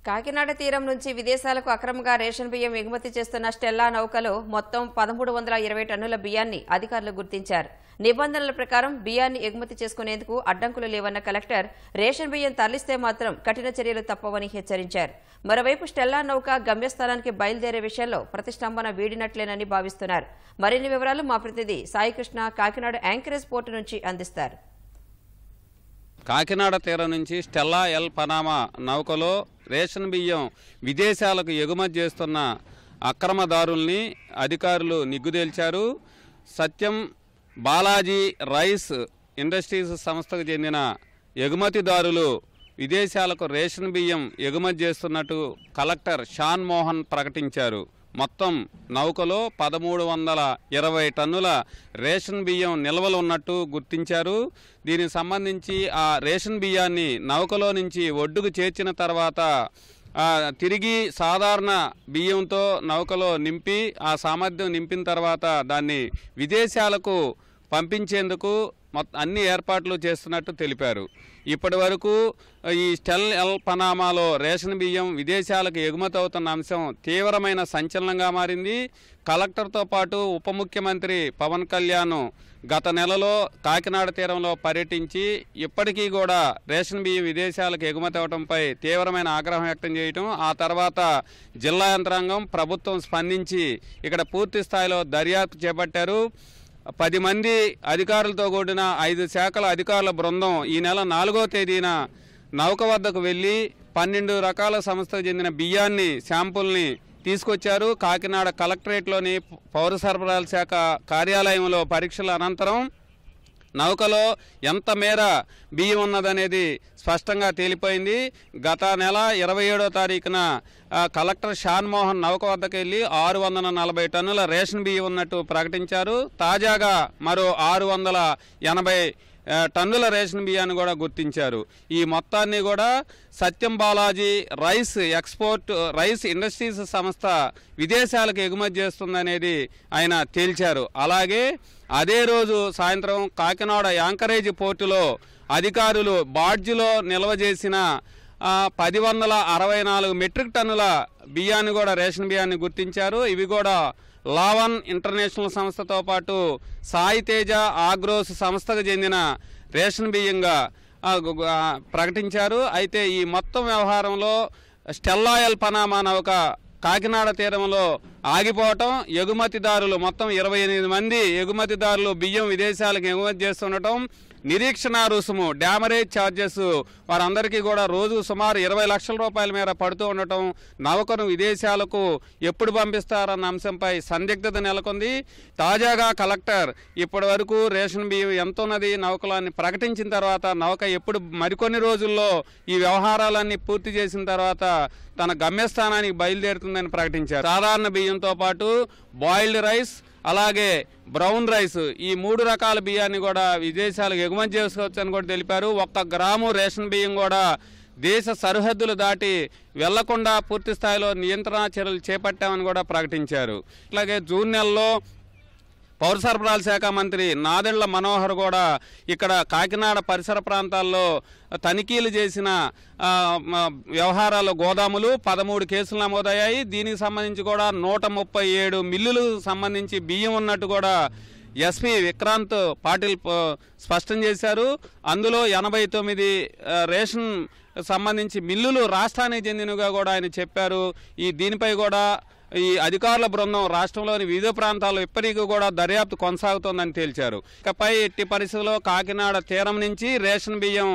కాకినాడ తీరం నుంచి విదేశాలకు అక్రమంగా రేషన్ బియ్యం ఎగుమతి చేస్తున్న స్టెల్లా నౌకలో మొత్తం 1320 టన్నుల బియ్యాన్ని అధికారులు గుర్తించారు. నిబంధనల ప్రకారం బియ్యాన్ని ఎగుమతి చేసుకునేందుకు అడ్డంకులు లేవన్న కలెక్టర్ రేషన్ బియ్యం తరలిస్తే మాత్రం కఠిన చర్యలు తప్పవని హెచ్చరించారు. మరోవైపు స్టెల్లా నౌక గమ్యస్థానానికి బయలుదేరే విషయంలో ప్రతిష్టంభన వీడినట్లేనని భావిస్తున్నారు. మరిన్ని వివరాలు మా ప్రతినిధి సాయికృష్ణ కాకినాడ యాంకరేజ్ పోర్టు నుంచి అందిస్తారు. కాకినాడ తీరం నుంచి స్టెల్లా ఎల్ పనామా నౌకలో రేషన్ బియ్యం విదేశాలకు ఎగుమతి చేస్తున్న అక్రమదారుల్ని అధికారులు నిగ్గుదేల్చారు. సత్యం బాలాజీ రైస్ ఇండస్ట్రీస్ సంస్థకు చెందిన ఎగుమతిదారులు విదేశాలకు రేషన్ బియ్యం ఎగుమతి చేస్తున్నట్టు కలెక్టర్ షాన్ మోహన్ ప్రకటించారు. మొత్తం నౌకలో 1320 టన్నుల రేషన్ బియ్యం నిల్వలు ఉన్నట్టు గుర్తించారు. దీనికి సంబంధించి ఆ రేషన్ బియ్యాన్ని నౌకలో నుంచి ఒడ్డుకు చేర్చిన తర్వాత తిరిగి సాధారణ బియ్యంతో నౌకలో నింపి ఆ సామర్థ్యం నింపిన తర్వాత దాన్ని విదేశాలకు పంపించేందుకు అన్ని ఏర్పాట్లు చేస్తున్నట్టు తెలిపారు. ఇప్పటి వరకు ఈ స్టెల్ ఎల్ పనామాలో రేషన్ బియ్యం విదేశాలకు ఎగుమతి అవుతున్న అంశం తీవ్రమైన సంచలనంగా మారింది. కలెక్టర్తో పాటు ఉప ముఖ్యమంత్రి పవన్ కళ్యాణ్ గత నెలలో కాకినాడ తీరంలో పర్యటించి ఇప్పటికీ కూడా రేషన్ బియ్యం విదేశాలకు ఎగుమతి అవడంపై తీవ్రమైన ఆగ్రహం వ్యక్తం చేయటం, ఆ తర్వాత జిల్లా యంత్రాంగం ప్రభుత్వం స్పందించి ఇక్కడ పూర్తి స్థాయిలో దర్యాప్తు చేపట్టారు. 10 మంది అధికారులతో కూడిన 5 శాఖల అధికారుల బృందం ఈ నెల 4వ తేదీన నౌక వద్దకు వెళ్లి 12 రకాల సంస్థకు చెందిన బియ్యాన్ని శాంపుల్ని తీసుకొచ్చారు. కాకినాడ కలెక్టరేట్లోని పౌర సరఫరాల శాఖ కార్యాలయంలో పరీక్షల అనంతరం నౌకలో ఎంత మేర బియ్యం ఉన్నదనేది స్పష్టంగా తేలిపోయింది. గత నెల 27వ తారీఖున కలెక్టర్ షాన్ మోహన్ నౌక వద్దకు వెళ్లి 640 టన్నుల రేషన్ బియ్యం ఉన్నట్టు ప్రకటించారు. తాజాగా మరో 680 టన్నుల రేషన్ బియ్యాన్ని కూడా గుర్తించారు. ఈ మొత్తాన్ని కూడా సత్యం బాలాజీ రైస్ ఇండస్ట్రీస్ సంస్థ విదేశాలకు ఎగుమతి చేస్తుందనేది ఆయన తేల్చారు. అలాగే అదే రోజు సాయంత్రం కాకినాడ యాంకరేజ్ పోర్టులో అధికారులు బాడ్జిలో నిల్వ చేసిన 1064 మెట్రిక్ టన్నుల బియ్యాన్ని కూడా రేషన్ బియ్యాన్ని గుర్తించారు. ఇవి కూడా లావన్ ఇంటర్నేషనల్ సంస్థతో పాటు సాయి తేజ ఆగ్రోస్ సంస్థకు చెందిన రేషన్ బియ్యంగా ప్రకటించారు. అయితే ఈ మొత్తం వ్యవహారంలో స్టెల్లా ఎల్ పనామా నౌక కాకినాడ తీరంలో ఆగిపోవటం, ఎగుమతిదారులు మొత్తం 28 మంది ఎగుమతిదారులు బియ్యం విదేశాలకు ఎగుమతి చేస్తుండటం, నిరీక్షణ రుసుము డ్యామరేజ్ ఛార్జెస్ వారందరికీ కూడా రోజు సుమారు 20 లక్షల రూపాయల మేర పడుతూ ఉండటం, నౌకను విదేశాలకు ఎప్పుడు పంపిస్తారన్న అంశంపై సందిగ్ధత నెలకొంది. తాజాగా కలెక్టర్ ఇప్పటి వరకు రేషన్ బియ్యం ఎంత ఉన్నది నౌకలాన్ని ప్రకటించిన తర్వాత నౌక ఎప్పుడు మరికొన్ని రోజుల్లో ఈ వ్యవహారాలన్నీ పూర్తి చేసిన తర్వాత తన గమ్యస్థానానికి బయలుదేరుతుందని ప్రకటించారు. సాధారణ బియ్యంతో పాటు బాయిల్డ్ రైస్ అలాగే బ్రౌన్ రైస్ ఈ 3 రకాల బియ్యాన్ని కూడా విదేశాలకు ఎగుమతి చేసుకోవచ్చని కూడా తెలిపారు. 1 గ్రాము రేషన్ బియ్యం కూడా దేశ సరిహద్దులు దాటి వెళ్లకుండా పూర్తి స్థాయిలో నియంత్రణ చర్యలు చేపట్టామని కూడా ప్రకటించారు. అలాగే జూన్ నెలలో పౌర సరఫరాల శాఖ మంత్రి నాదెండ్ల మనోహర్ కూడా ఇక్కడ కాకినాడ పరిసర ప్రాంతాల్లో తనిఖీలు చేసిన వ్యవహారాల గోదాములు 13 కేసులు నమోదయ్యాయి. దీనికి సంబంధించి కూడా 137 మిల్లులకు సంబంధించి బియ్యం ఉన్నట్టు కూడా ఎస్పీ విక్రాంత్ పాటిల్ స్పష్టం చేశారు. అందులో 89 రేషన్ సంబంధించి మిల్లులు రాష్ట్రానికి చెందినవిగా కూడా ఆయన చెప్పారు. దీనిపై కూడా ఈ అధికారుల బృందం రాష్ట్రంలోని వివిధ ప్రాంతాల్లో ఇప్పటికీ కూడా దర్యాప్తు కొనసాగుతోందని తేల్చారు. ఇకపై ఎట్టి పరిస్థితుల్లో కాకినాడ తీరం నుంచి రేషన్ బియ్యం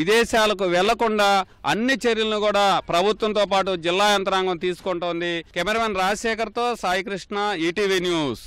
విదేశాలకు వెళ్లకుండా అన్ని చర్యలను కూడా ప్రభుత్వంతో పాటు జిల్లా యంత్రాంగం తీసుకుంటోంది. కెమెరామెన్ రాజశేఖర్తో సాయికృష్ణ, ఈటీవీ న్యూస్.